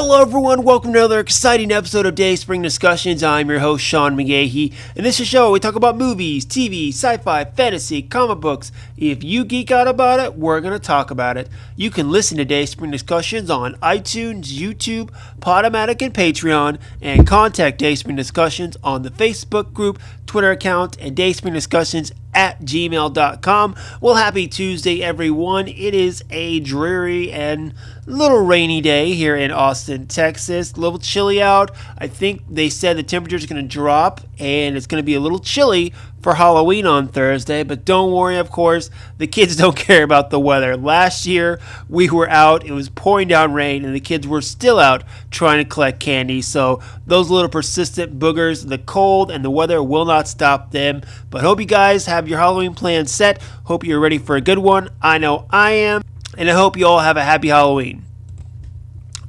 Hello everyone, welcome to another exciting episode of Dayspring Discussions. I'm your host, Sean McGahee, and this is a show where we talk about movies, TV, sci-fi, fantasy, comic books. If you geek out about it, we're going to talk about it. You can listen to Dayspring Discussions on iTunes, YouTube, Podomatic, and Patreon, and contact Dayspring Discussions on the Facebook group, Twitter account, and dayspringdiscussions@gmail.com. Well, happy Tuesday, everyone. It is a dreary and little rainy day here in Austin, Texas. A little chilly out. I think they said the temperature is going to drop and it's going to be a little chilly for Halloween on Thursday, but don't worry, of course, the kids don't care about the weather. Last year, we were out, it was pouring down rain, and the kids were still out trying to collect candy, so those little persistent boogers, the cold and the weather will not stop them. But hope you guys have your Halloween plan set. Hope you're ready for a good one. I know I am, and I hope you all have a happy Halloween.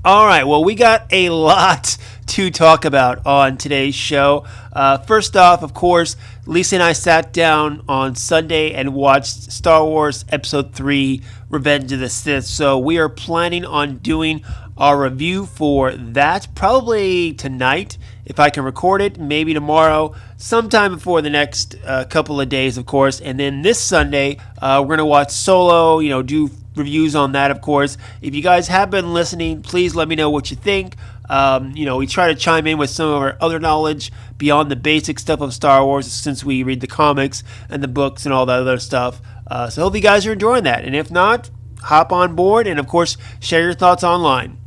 Alright, well, we got a lot to talk about on today's show. First off, of course, Lisa and I sat down on Sunday and watched Star Wars Episode 3, Revenge of the Sith. So we are planning on doing our review for that probably tonight, if I can record it, maybe tomorrow, sometime before the next couple of days, of course. And then this Sunday, we're going to watch Solo, do reviews on that, of course. If you guys have been listening, please let me know what you think. We try to chime in with some of our other knowledge beyond the basic stuff of Star Wars, since we read the comics and the books and all that other stuff. So hope you guys are enjoying that. And if not, hop on board and, of course, share your thoughts online.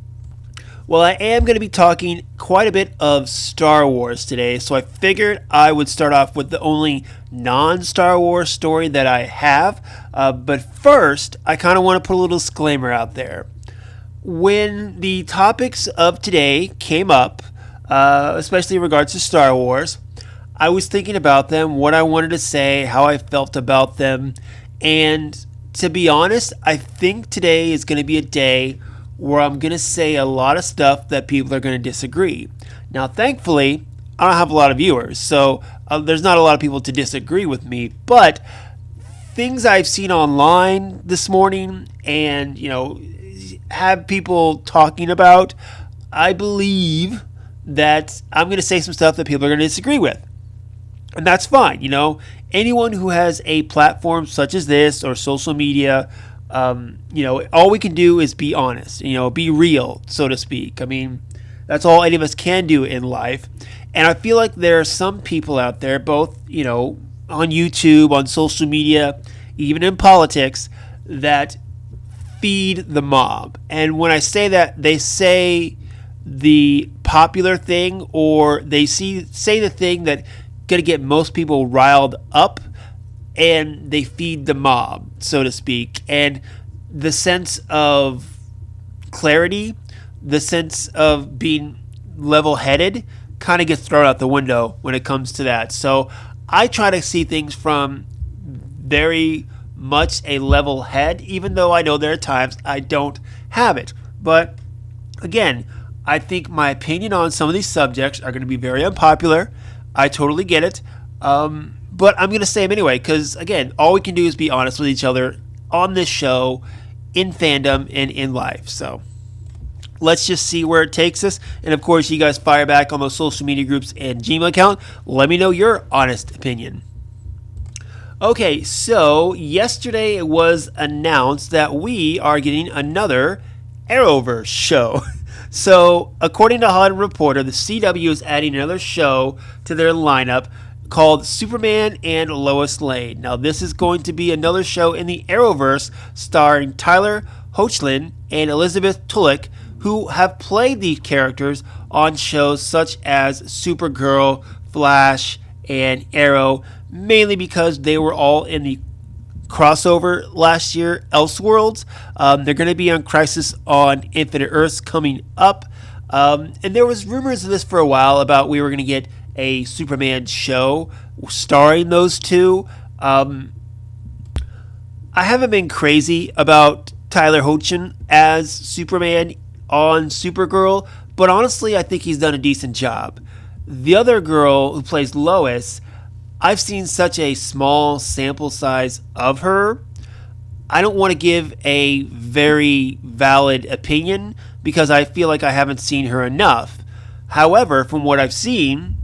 Well, I am going to be talking quite a bit of Star Wars today, so I figured I would start off with the only non-Star Wars story that I have. But first, I kind of want to put a little disclaimer out there. When the topics of today came up, especially in regards to Star Wars, I was thinking about them, what I wanted to say, how I felt about them, and to be honest, I think today is going to be a day where I'm going to say a lot of stuff that people are going to disagree. Now, thankfully, I don't have a lot of viewers, so there's not a lot of people to disagree with me, but things I've seen online this morning and, have people talking about, I believe that I'm going to say some stuff that people are going to disagree with. And that's fine, Anyone who has a platform such as this or social media, all we can do is be honest, be real, so to speak. I mean, that's all any of us can do in life. And I feel like there are some people out there, both, on YouTube, on social media, even in politics, that feed the mob. And when I say that, they say the popular thing, or they say the thing that going to get most people riled up, and they feed the mob, so to speak. And the sense of clarity, the sense of being level-headed kind of gets thrown out the window when it comes to that. So I try to see things from very much a level head, even though I know there are times I don't have it. But again, I think my opinion on some of these subjects are going to be very unpopular. I totally get it. But I'm going to say them anyway, because, again, all we can do is be honest with each other on this show, in fandom, and in life. So let's just see where it takes us. And, of course, you guys fire back on those social media groups and Gmail account. Let me know your honest opinion. Okay, so yesterday it was announced that we are getting another Arrowverse show. So, according to Hollywood Reporter, the CW is adding another show to their lineup called Superman and Lois Lane. Now, this is going to be another show in the Arrowverse starring Tyler Hoechlin and Elizabeth Tulloch, who have played these characters on shows such as Supergirl, Flash, and Arrow, mainly because they were all in the crossover last year, Elseworlds. They're going to be on Crisis on Infinite Earths coming up. And there was rumors of this for a while about we were going to get a Superman show starring those two. I haven't been crazy about Tyler Hoechlin as Superman on Supergirl, but honestly, I think he's done a decent job. The other girl who plays Lois, I've seen such a small sample size of her. I don't want to give a very valid opinion because I feel like I haven't seen her enough. However, from what I've seen,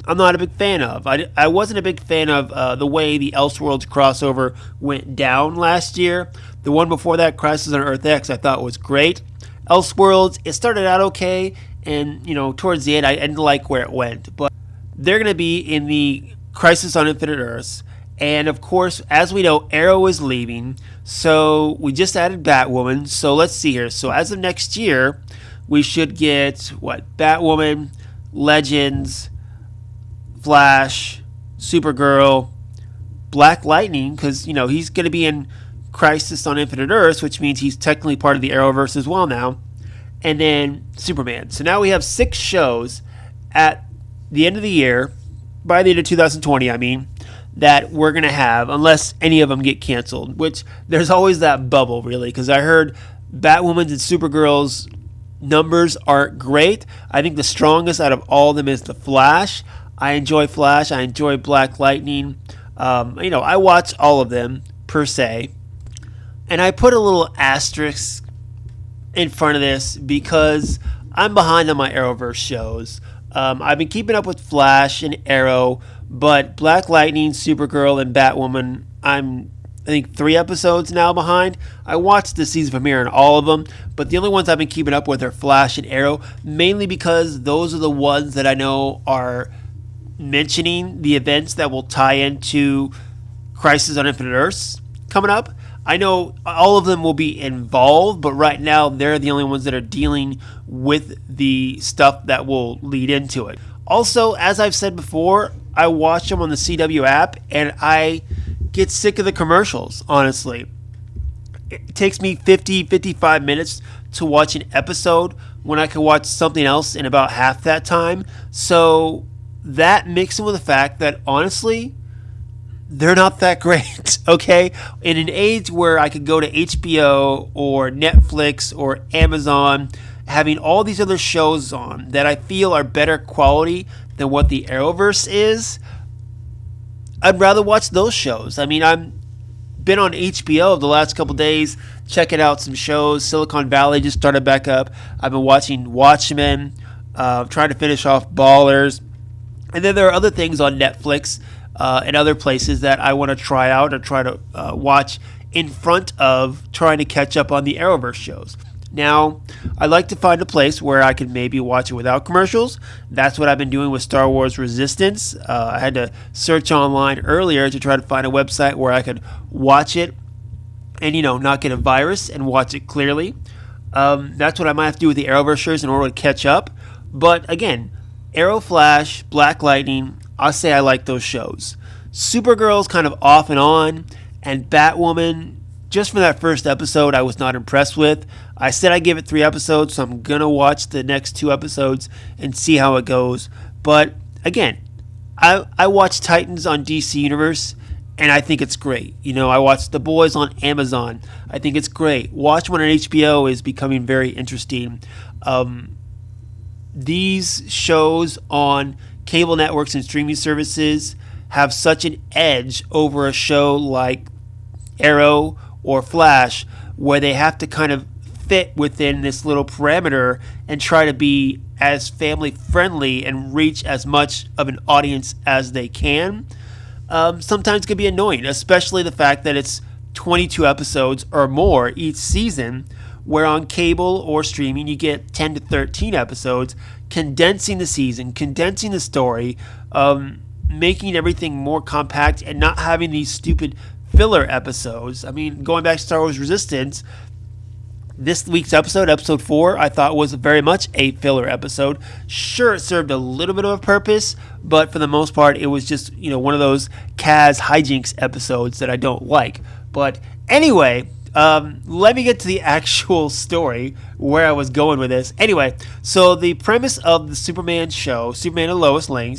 I'm not a big fan of. I wasn't a big fan of the way the Elseworlds crossover went down last year. The one before that, Crisis on Earth X, I thought was great. Elseworlds, it started out okay, and towards the end, I didn't like where it went. But they're going to be in the Crisis on Infinite Earths, and of course, as we know, Arrow is leaving. So we just added Batwoman. So let's see here. So as of next year, we should get Batwoman, Legends, Flash, Supergirl, Black Lightning, because he's going to be in Crisis on Infinite Earths, which means he's technically part of the Arrowverse as well now, and then Superman. So now we have 6 shows at the end of the year, by the end of 2020, I mean, that we're going to have, unless any of them get canceled, which there's always that bubble, really, because I heard Batwoman's and Supergirl's numbers aren't great. I think the strongest out of all of them is the Flash. I enjoy Flash. I enjoy Black Lightning. I watch all of them, per se. And I put a little asterisk in front of this because I'm behind on my Arrowverse shows. I've been keeping up with Flash and Arrow, but Black Lightning, Supergirl, and Batwoman, I think 3 episodes now behind. I watched the season premiere on all of them, but the only ones I've been keeping up with are Flash and Arrow, mainly because those are the ones that I know are mentioning the events that will tie into Crisis on Infinite Earths coming up. I know all of them will be involved, but right now they're the only ones that are dealing with the stuff that will lead into it. Also, as I've said before, I watch them on the CW app and I get sick of the commercials, honestly. It takes me 55 minutes to watch an episode when I can watch something else in about half that time. So that mixed with the fact that, honestly, they're not that great, okay? In an age where I could go to HBO or Netflix or Amazon, having all these other shows on that I feel are better quality than what the Arrowverse is, I'd rather watch those shows. I mean, I've been on HBO the last couple days, checking out some shows. Silicon Valley just started back up. I've been watching Watchmen, trying to finish off Ballers. And then there are other things on Netflix and other places that I want to try out or try to watch in front of trying to catch up on the Arrowverse shows. Now, I like to find a place where I can maybe watch it without commercials. That's what I've been doing with Star Wars Resistance. I had to search online earlier to try to find a website where I could watch it and, not get a virus and watch it clearly. That's what I might have to do with the Arrowverse shows in order to catch up. But again, Arrow, Flash, Black Lightning, I'll say I like those shows. Supergirl's kind of off and on, and Batwoman, just from that first episode, I was not impressed with. I said I'd give it 3 episodes, so I'm going to watch the next 2 episodes and see how it goes. But again, I watch Titans on DC Universe, and I think it's great. I watch The Boys on Amazon. I think it's great. Watchmen on HBO is becoming very interesting. These shows on cable networks and streaming services have such an edge over a show like Arrow or Flash, where they have to kind of fit within this little parameter and try to be as family friendly and reach as much of an audience as they can. Sometimes it can be annoying, especially the fact that it's 22 episodes or more each season, where on cable or streaming you get 10 to 13 episodes, condensing the season, condensing the story, making everything more compact and not having these stupid filler episodes. I mean, going back to Star Wars Resistance, this week's episode 4, I thought was very much a filler episode. Sure, it served a little bit of a purpose, but for the most part, it was just, one of those Kaz hijinks episodes that I don't like. But anyway, let me get to the actual story, where I was going with this. Anyway, so the premise of the Superman show, Superman and Lois Lane,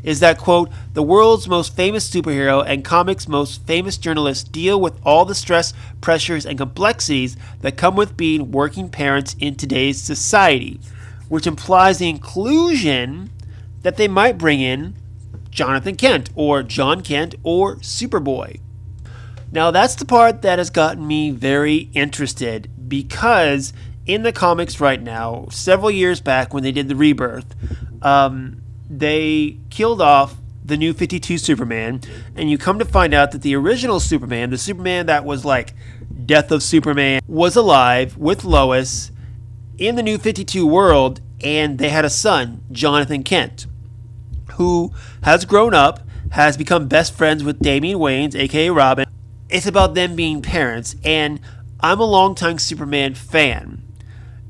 is that, quote, the world's most famous superhero and comics' most famous journalists deal with all the stress, pressures, and complexities that come with being working parents in today's society, which implies the inclusion that they might bring in Jonathan Kent, or John Kent, or Superboy. Now, that's the part that has gotten me very interested, because in the comics right now, several years back when they did the Rebirth, they killed off the New 52 Superman, and you come to find out that the original Superman, the Superman that was like Death of Superman, was alive with Lois in the New 52 world, and they had a son, Jonathan Kent, who has grown up, has become best friends with Damian Wayans, aka Robin. It's about them being parents, and I'm a longtime Superman fan.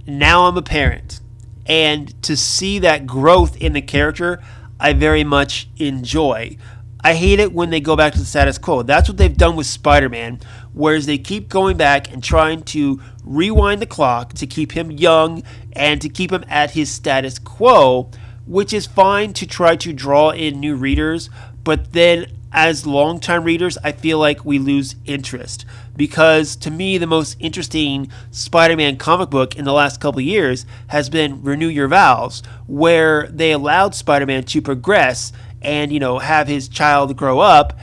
Now I'm a parent, and to see that growth in the character, I very much enjoy. I hate it when they go back to the status quo. That's what they've done with Spider-Man, whereas they keep going back and trying to rewind the clock to keep him young and to keep him at his status quo, which is fine to try to draw in new readers, but then as longtime readers, I feel like we lose interest. Because to me, the most interesting Spider-Man comic book in the last couple of years has been Renew Your Vows, where they allowed Spider-Man to progress and, have his child grow up.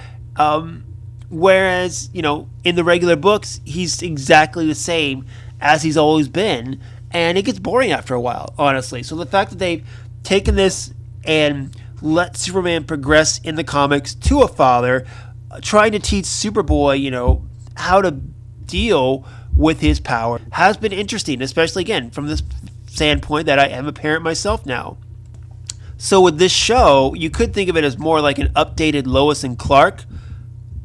Whereas, in the regular books, he's exactly the same as he's always been. And it gets boring after a while, honestly. So the fact that they've taken this and let Superman progress in the comics to a father, trying to teach Superboy, how to deal with his power, has been interesting, especially, again, from this standpoint that I am a parent myself now. So with this show, you could think of it as more like an updated Lois and Clark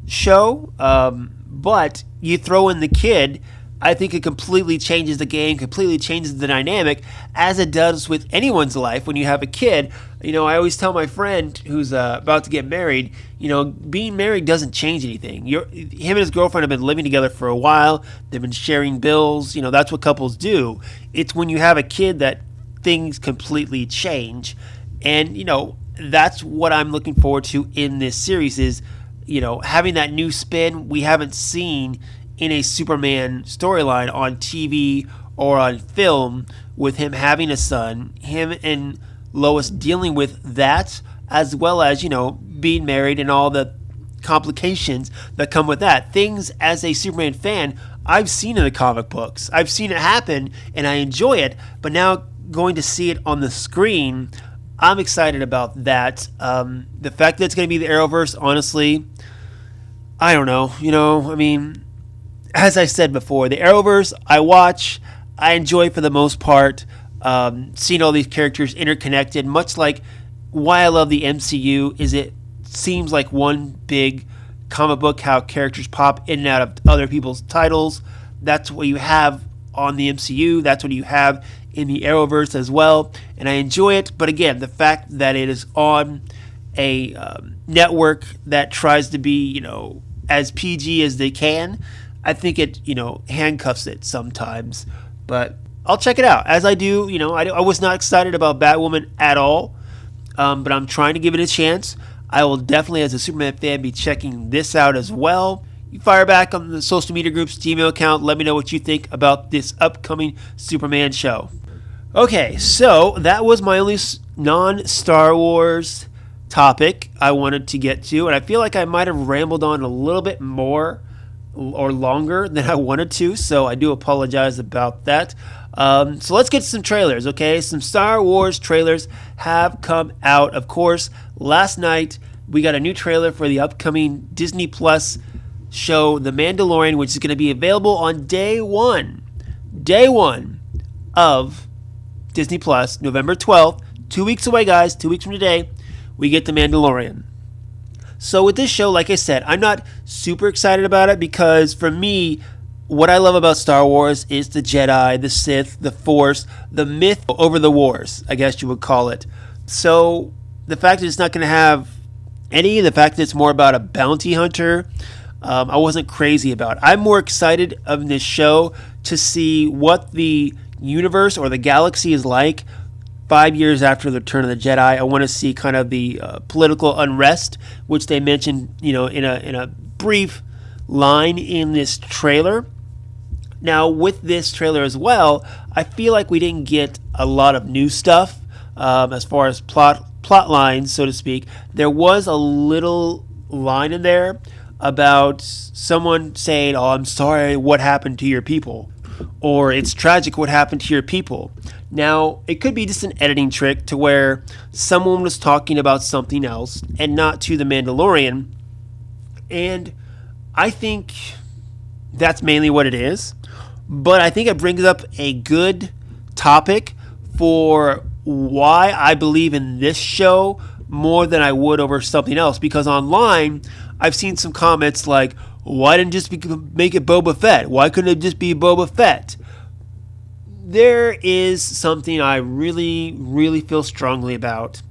show, but you throw in the kid, I think it completely changes the game, completely changes the dynamic, as it does with anyone's life when you have a kid. I always tell my friend who's about to get married, being married doesn't change anything. Him and his girlfriend have been living together for a while. They've been sharing bills. That's what couples do. It's when you have a kid that things completely change. And, that's what I'm looking forward to in this series is, having that new spin we haven't seen in a Superman storyline on TV or on film, with him having a son, him and Lois dealing with that, as well as, being married and all the complications that come with that. Things, as a Superman fan, I've seen in the comic books. I've seen it happen, and I enjoy it, but now going to see it on the screen, I'm excited about that. The fact that it's going to be the Arrowverse, honestly, I don't know. As I said before, the Arrowverse I enjoy for the most part. Seeing all these characters interconnected, much like why I love the MCU, is it seems like one big comic book, how characters pop in and out of other people's titles. That's what you have on the MCU. That's what you have in the Arrowverse as well. And I enjoy it. But again, the fact that it is on a network that tries to be, as PG as they can, I think it, handcuffs it sometimes. But I'll check it out. As I do, I was not excited about Batwoman at all. But I'm trying to give it a chance. I will definitely, as a Superman fan, be checking this out as well. You fire back on the social media group's Gmail account. Let me know what you think about this upcoming Superman show. Okay, so that was my only non-Star Wars topic I wanted to get to. And I feel like I might have rambled on a little bit more or longer than I wanted to. So I do apologize about that. So let's get some trailers, okay? Some Star Wars trailers have come out. Of course, last night we got a new trailer for the upcoming Disney Plus show, The Mandalorian, which is going to be available on day one of Disney Plus, November 12th. 2 weeks away, guys. 2 weeks from today, we get The Mandalorian. So with this show, like I said, I'm not super excited about it because for me, what I love about Star Wars is the Jedi, the Sith, the Force, the myth over the wars, I guess you would call it. So the fact that it's not going to have the fact that it's more about a bounty hunter, I wasn't crazy about. I'm more excited of this show to see what the universe or the galaxy is like 5 years after the Return of the Jedi. I want to see kind of the political unrest, which they mentioned, in a brief line in this trailer. Now, with this trailer as well, I feel like we didn't get a lot of new stuff as far as plot lines, so to speak. There was a little line in there about someone saying, "Oh, I'm sorry, what happened to your people?" or it's tragic what happened to your people. Now, it could be just an editing trick to where someone was talking about something else and not to the Mandalorian, and I think that's mainly what it is. But I think it brings up a good topic for why I believe in this show more than I would over something else. Because online, I've seen some comments like, why didn't just make it Boba Fett? Why couldn't it just be Boba Fett? There is something I really, really feel strongly about,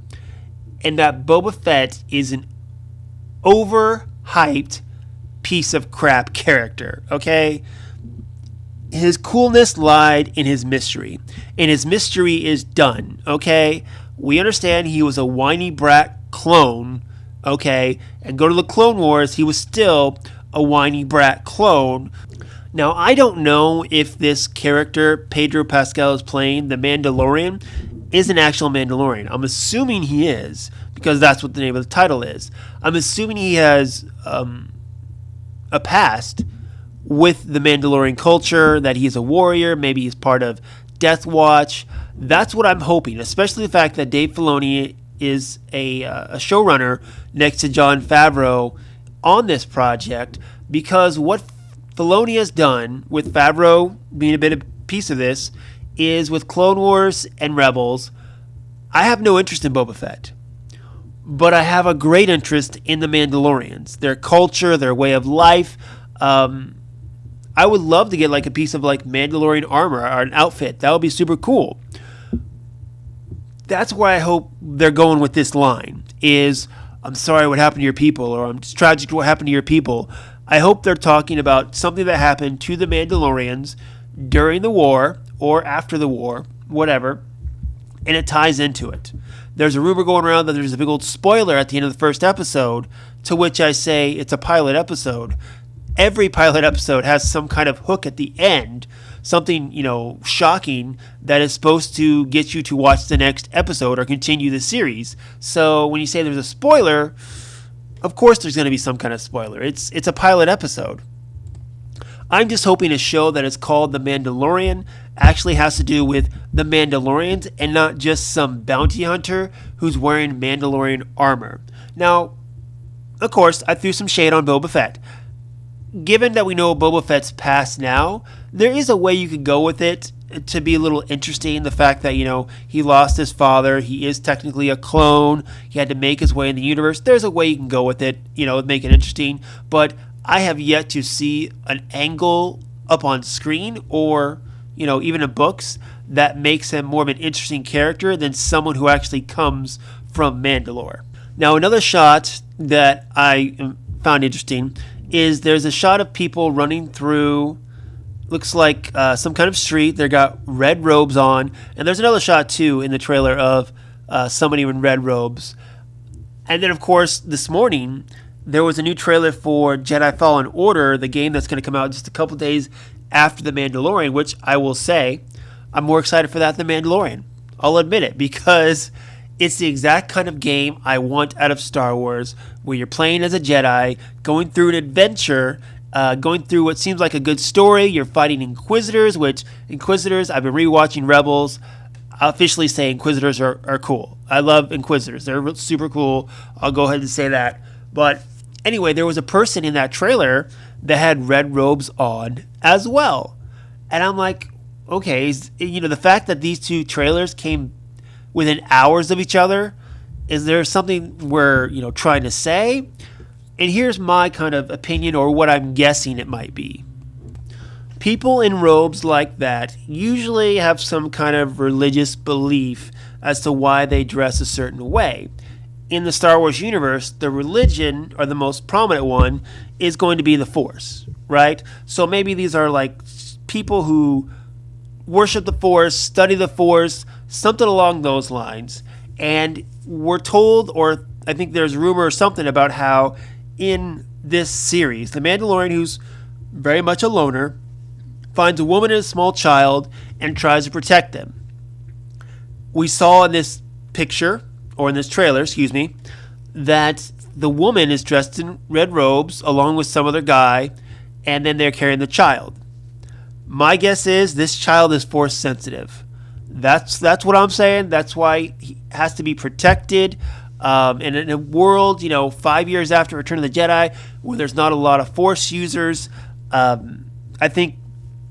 and that Boba Fett is an overhyped piece of crap character, okay? His coolness lied in his mystery, and his mystery is done, okay? We understand he was a whiny brat clone, okay? And go to the Clone Wars, he was still a whiny brat clone. Now, I don't know if this character Pedro Pascal is playing, the Mandalorian, is an actual Mandalorian. I'm assuming he is, because that's what the name of the title is. I'm assuming he has a past with the Mandalorian culture, that he's a warrior, maybe he's part of Death Watch. That's what I'm hoping, especially the fact that Dave Filoni is a showrunner next to Jon Favreau on this project, because what Filoni has done, with Favreau being a bit of a piece of this, is with Clone Wars and Rebels, I have no interest in Boba Fett. But I have a great interest in the Mandalorians, their culture, their way of life. I would love to get like a piece of like Mandalorian armor or an outfit. That would be super cool. That's where I hope they're going with this line is, I'm sorry what happened to your people, or it's tragic what happened to your people. I hope they're talking about something that happened to the Mandalorians during the war or after the war, whatever, and it ties into it. There's a rumor going around that there's a big old spoiler at the end of the first episode, to which I say it's a pilot episode. Every pilot episode has some kind of hook at the end, something, shocking that is supposed to get you to watch the next episode or continue the series. So when you say there's a spoiler, of course there's going to be some kind of spoiler. It's a pilot episode. I'm just hoping a show that is called The Mandalorian actually has to do with the Mandalorians and not just some bounty hunter who's wearing Mandalorian armor. Now, of course, I threw some shade on Boba Fett. Given that we know Boba Fett's past now, there is a way you could go with it to be a little interesting. The fact that, he lost his father, he is technically a clone, he had to make his way in the universe. There's a way you can go with it, make it interesting. But I have yet to see an angle up on screen or, even in books that makes him more of an interesting character than someone who actually comes from Mandalore. Now, another shot that I found interesting is there's a shot of people running through, looks like some kind of street. They got red robes on. And there's another shot, too, in the trailer of somebody in red robes. And then, of course, this morning, there was a new trailer for Jedi Fallen Order, the game that's going to come out just a couple days after The Mandalorian, which I will say I'm more excited for that than Mandalorian. I'll admit it, because it's the exact kind of game I want out of Star Wars, where you're playing as a Jedi, going through an adventure, going through what seems like a good story. You're fighting Inquisitors, which Inquisitors, I've been rewatching Rebels. I'll officially say Inquisitors are cool. I love Inquisitors. They're super cool. I'll go ahead and say that. But anyway, there was a person in that trailer that had red robes on as well. And I'm like, okay, the fact that these two trailers came within hours of each other, is there something we're trying to say? And here's my kind of opinion, or what I'm guessing it might be. People in robes like that usually have some kind of religious belief as to why they dress a certain way. In the Star Wars universe, the religion, or the most prominent one, is going to be the Force, right? So maybe these are like people who worship the Force, study the Force, something along those lines. And we're told, or I think there's rumor or something about how in this series, the Mandalorian, who's very much a loner, finds a woman and a small child and tries to protect them. We saw in this picture, or in this trailer, that the woman is dressed in red robes along with some other guy, and then they're carrying the child. My guess is this child is force sensitive. That's what I'm saying. That's why he has to be protected. And in a world, 5 years after Return of the Jedi, where there's not a lot of force users, I think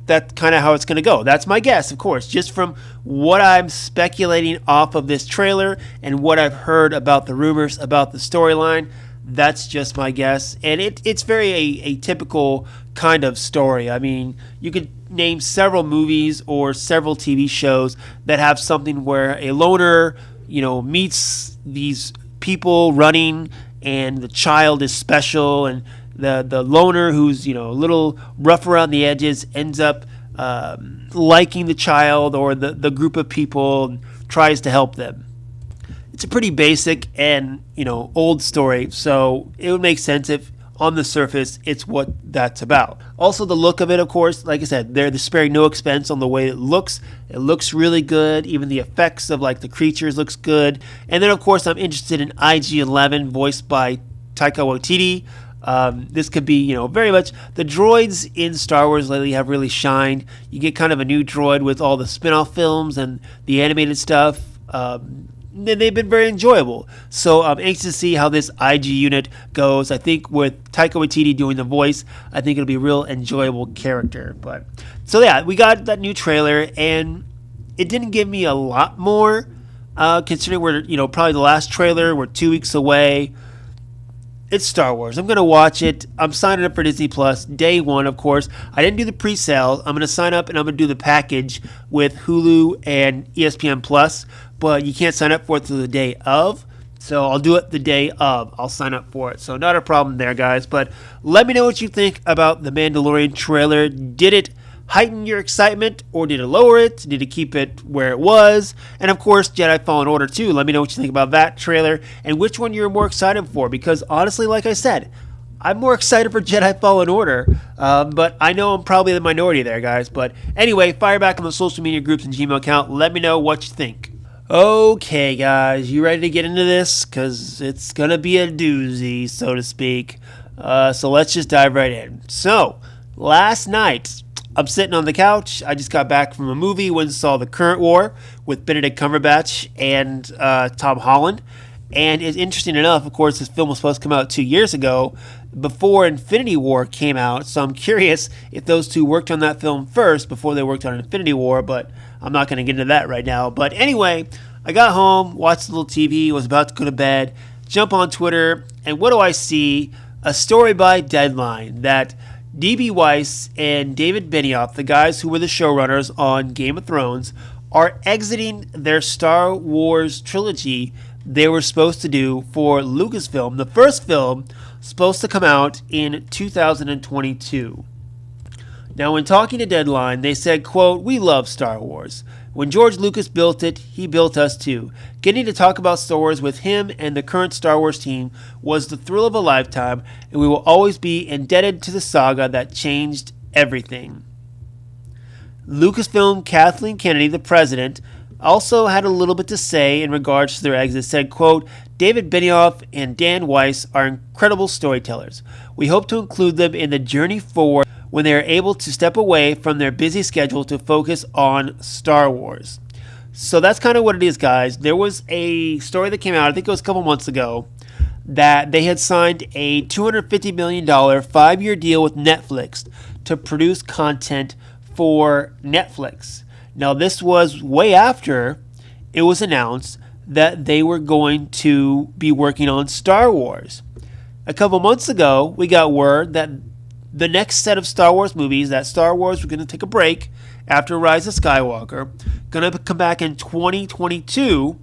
that's kind of how it's going to go. That's my guess, of course, just from what I'm speculating off of this trailer and what I've heard about the rumors about the storyline. That's just my guess. And it's very a typical kind of story. I mean, you could name several movies or several TV shows that have something where a loner, meets these people running and the child is special, and the loner who's a little rough around the edges ends up liking the child or the group of people and tries to help them. It's a pretty basic and old story, so it would make sense if on the surface it's what that's about. Also, the look of it, of course, like I said, they're sparing no expense on the way it looks. It looks really good. Even the effects of the creatures looks good. And then, of course, I'm interested in IG-11, voiced by Taika Waititi. This could be, very much the droids in Star Wars lately have really shined. You get kind of a new droid with all the spin-off films and the animated stuff. They've been very enjoyable. So I'm anxious to see how this IG unit goes. I think with Taika Waititi doing the voice, I think it'll be a real enjoyable character. But so yeah, we got that new trailer, and it didn't give me a lot more, considering we're probably the last trailer. We're 2 weeks away. It's Star Wars. I'm going to watch it. I'm signing up for Disney Plus day one, of course. I didn't do the pre-sale. I'm going to sign up and I'm going to do the package with Hulu and ESPN Plus, but you can't sign up for it till the day of. So I'll do it the day of. I'll sign up for it. So not a problem there, guys. But let me know what you think about the Mandalorian trailer. Did it heighten your excitement, or did it lower it? Did it keep it where it was? And of course, Jedi Fallen Order 2. Let me know what you think about that trailer and which one you're more excited for, because honestly, like I said, I'm more excited for Jedi Fallen Order, but I know I'm probably the minority there, guys. But anyway, fire back on the social media groups and Gmail account. Let me know what you think. Okay, guys, you ready to get into this? Because it's going to be a doozy, so to speak. So let's just dive right in. So, last night, I'm sitting on the couch. I just got back from a movie, went and saw The Current War with Benedict Cumberbatch and Tom Holland. And it's interesting enough, of course, this film was supposed to come out 2 years ago before Infinity War came out. So I'm curious if those two worked on that film first before they worked on Infinity War, but I'm not going to get into that right now. But anyway, I got home, watched a little TV, was about to go to bed, jump on Twitter, and what do I see? A story by Deadline that D.B. Weiss and David Benioff, the guys who were the showrunners on Game of Thrones, are exiting their Star Wars trilogy they were supposed to do for Lucasfilm. The first film supposed to come out in 2022. Now, when talking to Deadline, they said, quote, "We love Star Wars. When George Lucas built it, he built us too. Getting to talk about Star Wars with him and the current Star Wars team was the thrill of a lifetime, and we will always be indebted to the saga that changed everything." Lucasfilm Kathleen Kennedy, the president, also had a little bit to say in regards to their exit. Said, quote, "David Benioff and Dan Weiss are incredible storytellers. We hope to include them in the journey forward when they are able to step away from their busy schedule to focus on Star Wars." So that's kind of what it is, guys. There was a story that came out, I think it was a couple months ago, that they had signed a $250 million 5-year deal with Netflix to produce content for Netflix. Now, this was way after it was announced that they were going to be working on Star Wars. A couple months ago, we got word that the next set of Star Wars movies, that Star Wars was going to take a break after Rise of Skywalker, going to come back in 2022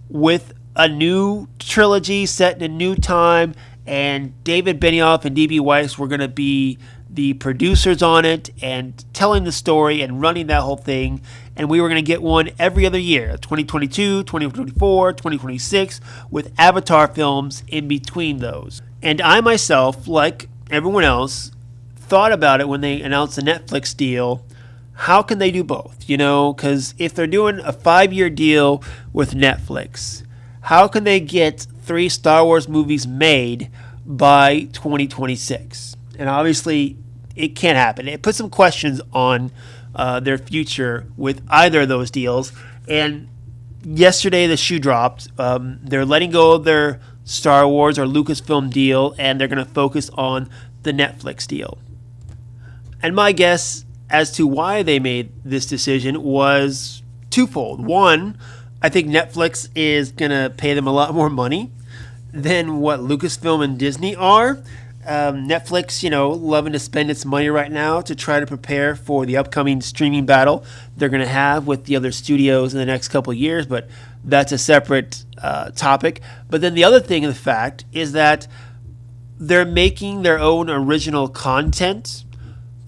with a new trilogy set in a new time, and David Benioff and D.B. Weiss were going to be the producers on it and telling the story and running that whole thing, and we were going to get one every other year, 2022, 2024, 2026, with Avatar films in between those. And I myself, like everyone else, thought about it when they announced the Netflix deal. How can they do both? Because if they're doing a 5-year deal with Netflix, how can they get 3 Star Wars movies made by 2026? And obviously, it can't happen. It puts some questions on their future with either of those deals. And yesterday the shoe dropped. They're letting go of their Star Wars or Lucasfilm deal, and they're going to focus on the Netflix deal. And my guess as to why they made this decision was twofold. One, I think Netflix is going to pay them a lot more money than what Lucasfilm and Disney are. Netflix, loving to spend its money right now to try to prepare for the upcoming streaming battle they're going to have with the other studios in the next couple of years, but that's a separate topic. But then the other thing, the fact, is that they're making their own original content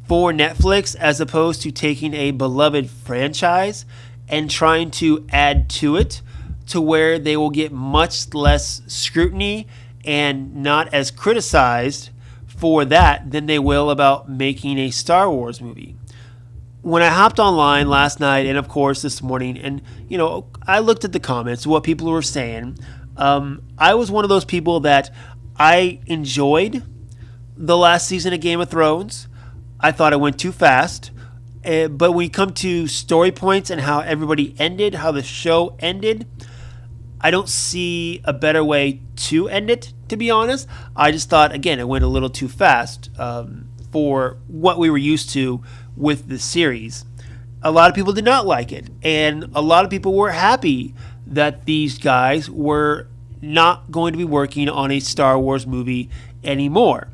for Netflix as opposed to taking a beloved franchise and trying to add to it to where they will get much less scrutiny and not as criticized for that than they will about making a Star Wars movie. When I hopped online last night and of course this morning, and I looked at the comments, what people were saying, I was one of those people that I enjoyed the last season of Game of Thrones. I thought it went too fast. But when you come to story points and how everybody ended, how the show ended, I don't see a better way to end it, to be honest. I just thought, again, it went a little too fast for what we were used to with the series. A lot of people did not like it, and a lot of people were happy that these guys were not going to be working on a Star Wars movie anymore.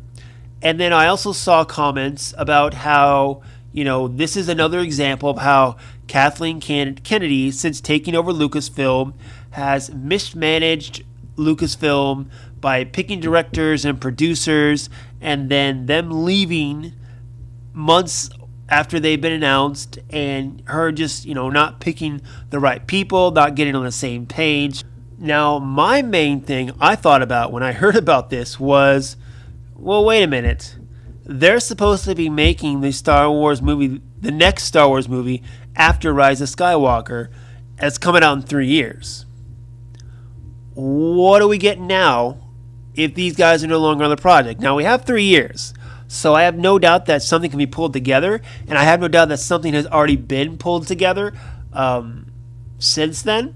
And then I also saw comments about how, this is another example of how Kathleen Kennedy, since taking over Lucasfilm, has mismanaged Lucasfilm by picking directors and producers and then them leaving months after they've been announced, and her just, not picking the right people, not getting on the same page. Now, my main thing I thought about when I heard about this was, well, wait a minute. They're supposed to be making the Star Wars movie, the next Star Wars movie after Rise of Skywalker, as coming out in 3 years. What do we get now if these guys are no longer on the project? Now, we have 3 years, so I have no doubt that something can be pulled together, and I have no doubt that something has already been pulled together since then.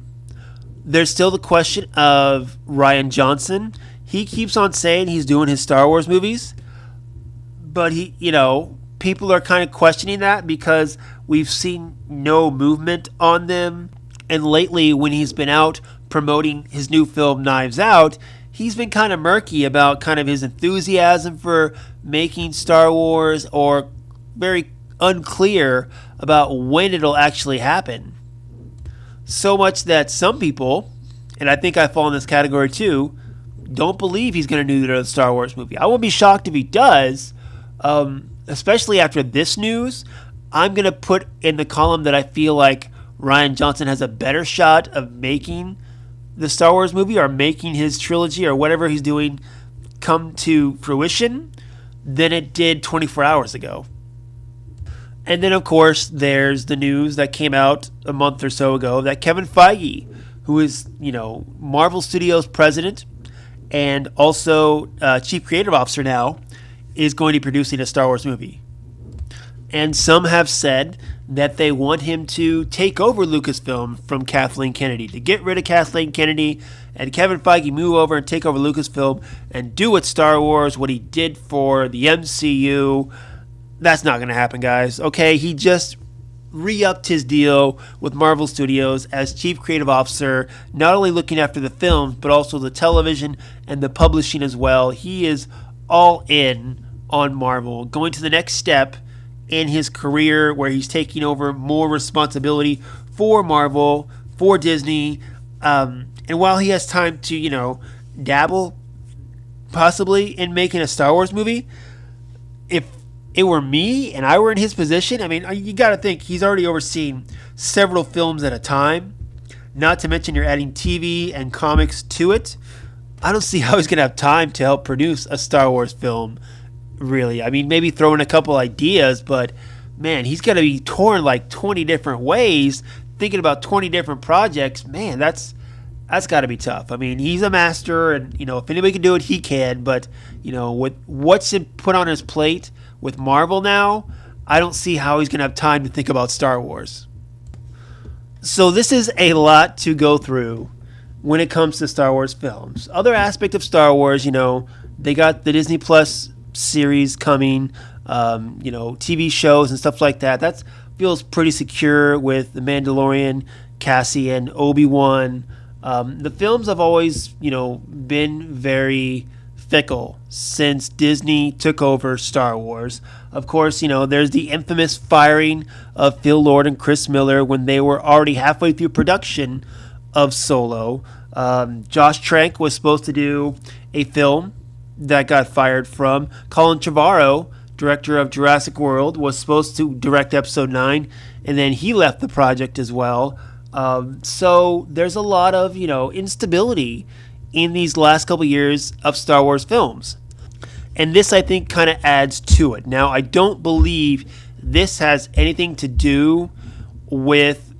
There's still the question of Rian Johnson. He keeps on saying he's doing his Star Wars movies, but people are kind of questioning that because we've seen no movement on them. And lately, when he's been out promoting his new film Knives Out, he's been kind of murky about kind of his enthusiasm for making Star Wars, or very unclear about when it'll actually happen. So much that some people, and I think I fall in this category too, don't believe he's going to do another Star Wars movie. I won't be shocked if he does, especially after this news. I'm going to put in the column that I feel like Rian Johnson has a better shot of making the Star Wars movie, or making his trilogy or whatever he's doing come to fruition, than it did 24 hours ago. And then, of course, there's the news that came out a month or so ago that Kevin Feige, who is, Marvel Studios president and also chief creative officer now, is going to be producing a Star Wars movie. And some have said that they want him to take over Lucasfilm from Kathleen Kennedy, to get rid of Kathleen Kennedy and Kevin Feige move over and take over Lucasfilm and do with Star Wars what he did for the MCU. That's not going to happen, guys. Okay, he just re-upped his deal with Marvel Studios as chief creative officer, not only looking after the films, but also the television and the publishing as well. He is all in on Marvel, going to the next step in his career where he's taking over more responsibility for Marvel, for Disney, and while he has time to, dabble possibly in making a Star Wars movie, if it were me and I were in his position, you got to think he's already overseen several films at a time, not to mention you're adding TV and comics to it. I don't see how he's going to have time to help produce a Star Wars film, really. Maybe throw in a couple ideas, but man, he's going to be torn like 20 different ways, thinking about 20 different projects. Man, that's got to be tough. He's a master, and if anybody can do it, he can. But with what's put on his plate with Marvel now, I don't see how he's going to have time to think about Star Wars. So this is a lot to go through when it comes to Star Wars films. Other aspect of Star Wars, they got the Disney Plus series coming, TV shows and stuff like that. That feels pretty secure with The Mandalorian, Cassian, Obi-Wan. The films have always, been very fickle since Disney took over Star Wars. Of course, there's the infamous firing of Phil Lord and Chris Miller when they were already halfway through production of Solo. Josh Trank was supposed to do a film that got fired from. Colin Trevorrow, director of Jurassic World, was supposed to direct Episode 9, and then he left the project as well. So there's a lot of, instability in these last couple years of Star Wars films. And this, I think, kind of adds to it. Now, I don't believe this has anything to do with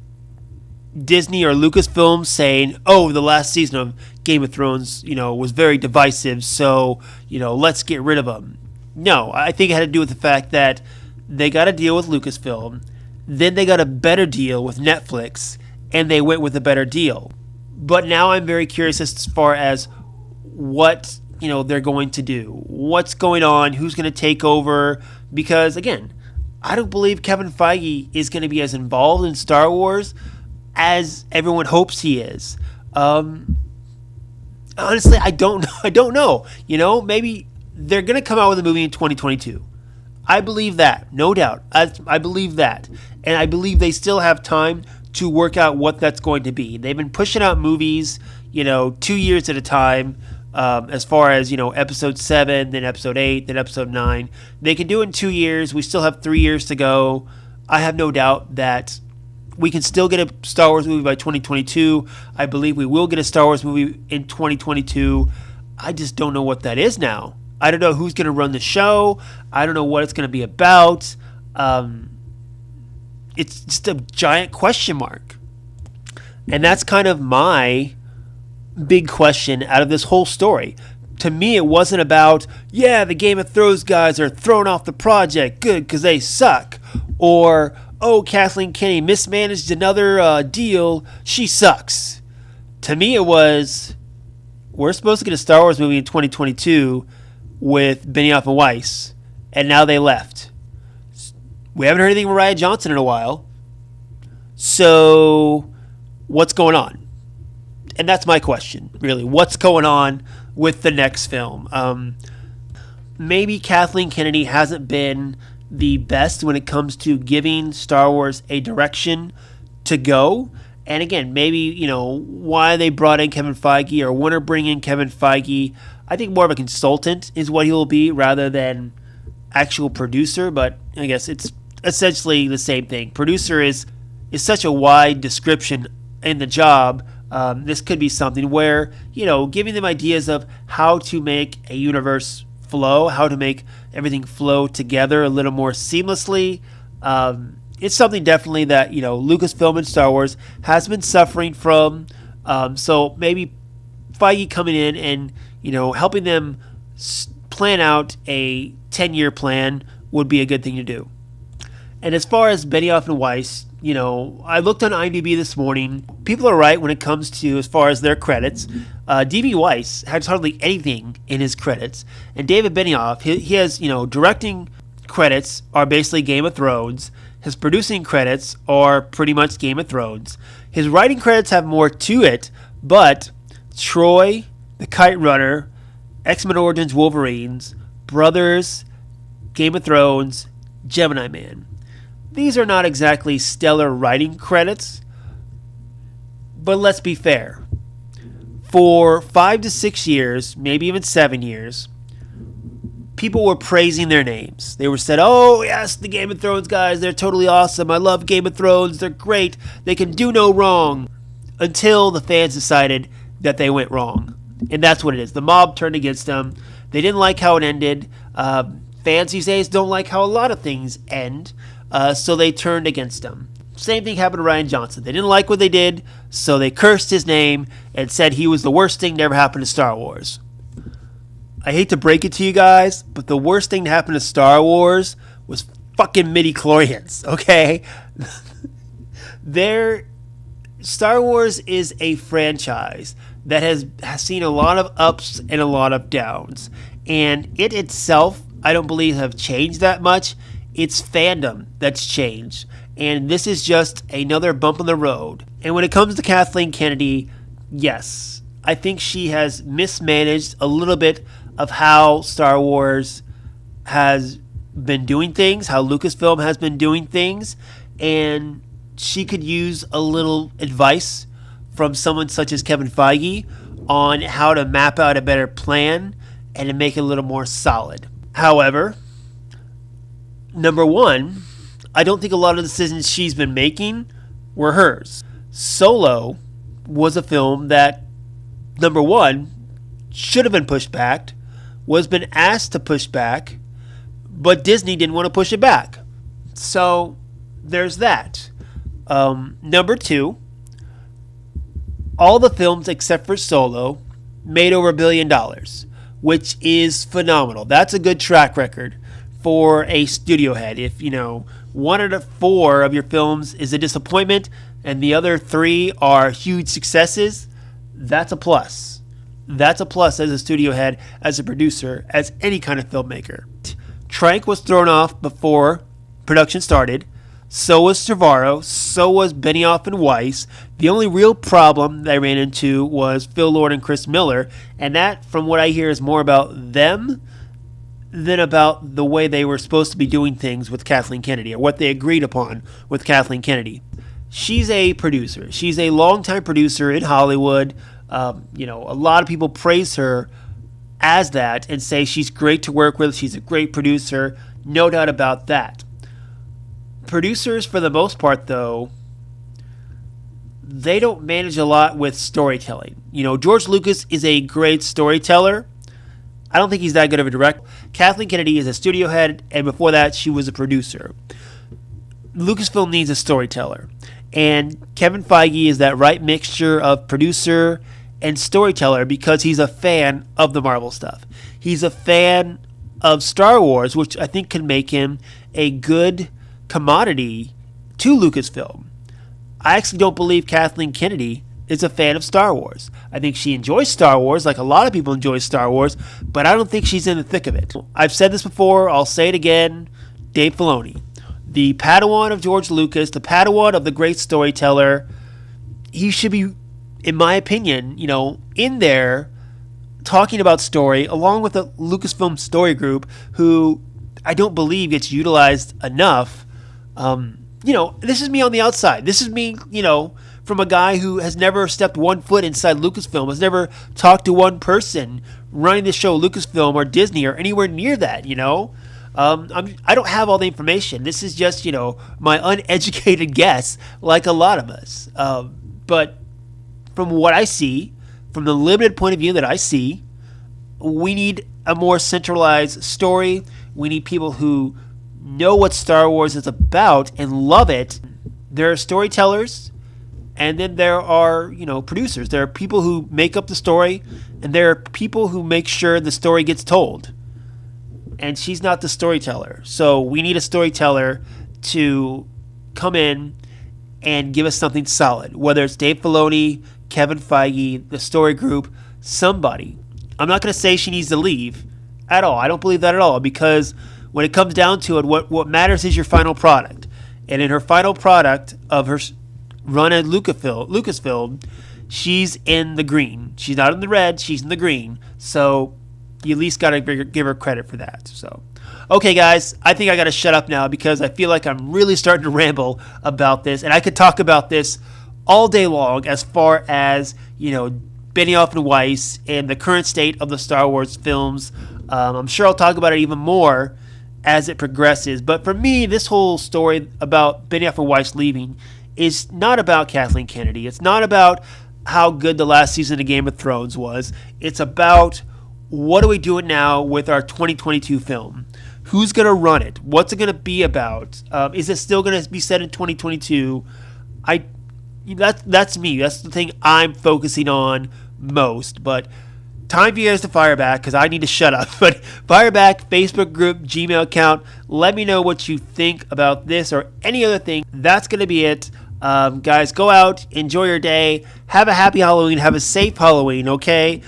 Disney or Lucasfilm saying, oh, the last season of Game of Thrones, was very divisive, so, let's get rid of them. No, I think it had to do with the fact that they got a deal with Lucasfilm, then they got a better deal with Netflix, and they went with a better deal. But now I'm very curious as far as what, they're going to do. What's going on? Who's going to take over? Because, again, I don't believe Kevin Feige is going to be as involved in Star Wars as everyone hopes he is. Honestly, I don't know. Maybe they're going to come out with a movie in 2022. I believe that, no doubt. I believe that. And I believe they still have time to work out what that's going to be. They've been pushing out movies, 2 years at a time, as far as, episode 7, then episode 8, then episode 9. They can do it in 2 years. We still have 3 years to go. I have no doubt that we can still get a Star Wars movie by 2022. I believe we will get a Star Wars movie in 2022. I just don't know what that is now. I don't know who's going to run the show. I don't know what it's going to be about. It's just a giant question mark. And that's kind of my big question out of this whole story. To me, it wasn't about, the Game of Thrones guys are thrown off the project, good, because they suck. Or, Kathleen Kennedy mismanaged another deal, she sucks. To me, it was, we're supposed to get a Star Wars movie in 2022 with Benioff and Weiss, and now they left. We haven't heard anything from Rian Johnson in a while. So, what's going on? And that's my question, really. What's going on with the next film? Maybe Kathleen Kennedy hasn't been the best when it comes to giving Star Wars a direction to go. And again, maybe, why they brought in Kevin Feige or want to bring in Kevin Feige. I think more of a consultant is what he'll be rather than actual producer. But I guess it's essentially the same thing. Producer is such a wide description in the job. This could be something where, giving them ideas of how to make a universe flow, how to make everything flow together a little more seamlessly. It's something definitely that, Lucasfilm and Star Wars has been suffering from. So maybe Feige coming in and, helping them plan out a 10-year plan would be a good thing to do. And as far as Benioff and Weiss, I looked on IMDb this morning. People are right when it comes to as far as their credits. D.B. Weiss has hardly anything in his credits. And David Benioff, he has, directing credits are basically Game of Thrones. His producing credits are pretty much Game of Thrones. His writing credits have more to it, but Troy, The Kite Runner, X-Men Origins Wolverines, Brothers, Game of Thrones, Gemini Man. These are not exactly stellar writing credits, but let's be fair. For 5 to 6 years, maybe even 7 years, people were praising their names. They were said, oh, yes, the Game of Thrones guys, they're totally awesome. I love Game of Thrones. They're great. They can do no wrong. Until the fans decided that they went wrong. And that's what it is. The mob turned against them. They didn't like how it ended. Fans these days don't like how a lot of things end. So they turned against him. Same thing happened to Rian Johnson. They didn't like what they did, so they cursed his name and said he was the worst thing that ever happened to Star Wars. I hate to break it to you guys, but the worst thing to happen to Star Wars was fucking midi-chlorians, okay? Star Wars is a franchise that has seen a lot of ups and a lot of downs. And it itself, I don't believe, have changed that much. It's fandom that's changed. And this is just another bump in the road. And when it comes to Kathleen Kennedy, yes, I think she has mismanaged a little bit of how Star Wars has been doing things, how Lucasfilm has been doing things, and she could use a little advice from someone such as Kevin Feige on how to map out a better plan and to make it a little more solid. However, number one, I don't think a lot of decisions she's been making were hers. Solo was a film that, number one, should have been pushed back, was been asked to push back, but Disney didn't want to push it back. So there's that. Number two, all the films except for Solo made over $1 billion, which is phenomenal. That's a good track record for a studio head. If, one out of four of your films is a disappointment and the other three are huge successes, that's a plus. That's a plus as a studio head, as a producer, as any kind of filmmaker. Trank was thrown off before production started. So was Trevorrow. So was Benioff and Weiss. The only real problem that I ran into was Phil Lord and Chris Miller. And that, from what I hear, is more about them than about the way they were supposed to be doing things with Kathleen Kennedy, or what they agreed upon with Kathleen Kennedy. She's a producer. She's a longtime producer in Hollywood. A lot of people praise her as that and say she's great to work with. She's a great producer. No doubt about that. Producers, for the most part, though, they don't manage a lot with storytelling. George Lucas is a great storyteller. I don't think he's that good of a director. Kathleen Kennedy is a studio head, and before that, she was a producer. Lucasfilm needs a storyteller. And Kevin Feige is that right mixture of producer and storyteller because he's a fan of the Marvel stuff. He's a fan of Star Wars, which I think can make him a good commodity to Lucasfilm. I actually don't believe Kathleen Kennedy is a fan of Star Wars. I think she enjoys Star Wars, like a lot of people enjoy Star Wars, but I don't think she's in the thick of it. I've said this before, I'll say it again, Dave Filoni. The Padawan of George Lucas, the Padawan of the great storyteller, he should be, in my opinion, in there talking about story, along with the Lucasfilm story group, who I don't believe gets utilized enough. This is me on the outside. This is me, from a guy who has never stepped one foot inside Lucasfilm, has never talked to one person running the show, Lucasfilm or Disney or anywhere near that, I don't have all the information. This is just, my uneducated guess, like a lot of us. But from what I see, from the limited point of view that I see, we need a more centralized story. We need people who know what Star Wars is about and love it. There are storytellers, and then there are, producers. There are people who make up the story, and there are people who make sure the story gets told. And she's not the storyteller. So we need a storyteller to come in and give us something solid. Whether it's Dave Filoni, Kevin Feige, the story group, somebody. I'm not going to say she needs to leave at all. I don't believe that at all, because when it comes down to it, what matters is your final product. And in her final product of her run at Lucasfilm, she's in the green. She's not in the red, she's in the green. So you at least got to give her credit for that. So, okay, guys, I think I got to shut up now because I feel like I'm really starting to ramble about this. And I could talk about this all day long as far as, Benioff and Weiss and the current state of the Star Wars films. I'm sure I'll talk about it even more as it progresses. But for me, this whole story about Benioff and Weiss leaving is not about Kathleen Kennedy. It's not about how good the last season of Game of Thrones was. It's about what are we doing now with our 2022 film? Who's going to run it? What's it going to be about? Is it still going to be set in 2022? That's me. That's the thing I'm focusing on most. But time for you guys to fire back because I need to shut up. But fire back, Facebook group, Gmail account. Let me know what you think about this or any other thing. That's going to be it. Guys, go out, enjoy your day, have a happy Halloween, have a safe Halloween, okay?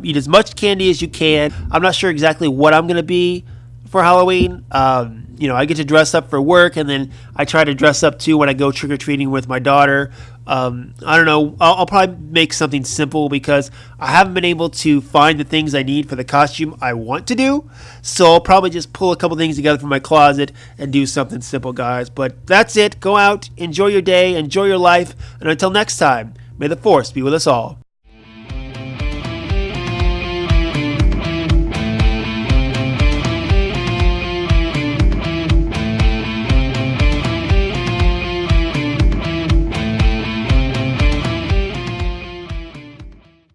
Eat as much candy as you can. I'm not sure exactly what I'm going to be for Halloween. I get to dress up for work, and then I try to dress up too when I go trick-or-treating with my daughter. I don't know. I'll probably make something simple because I haven't been able to find the things I need for the costume I want to do. So I'll probably just pull a couple things together from my closet and do something simple, guys. But that's it. Go out, enjoy your day, enjoy your life, and until next time, may the Force be with us all.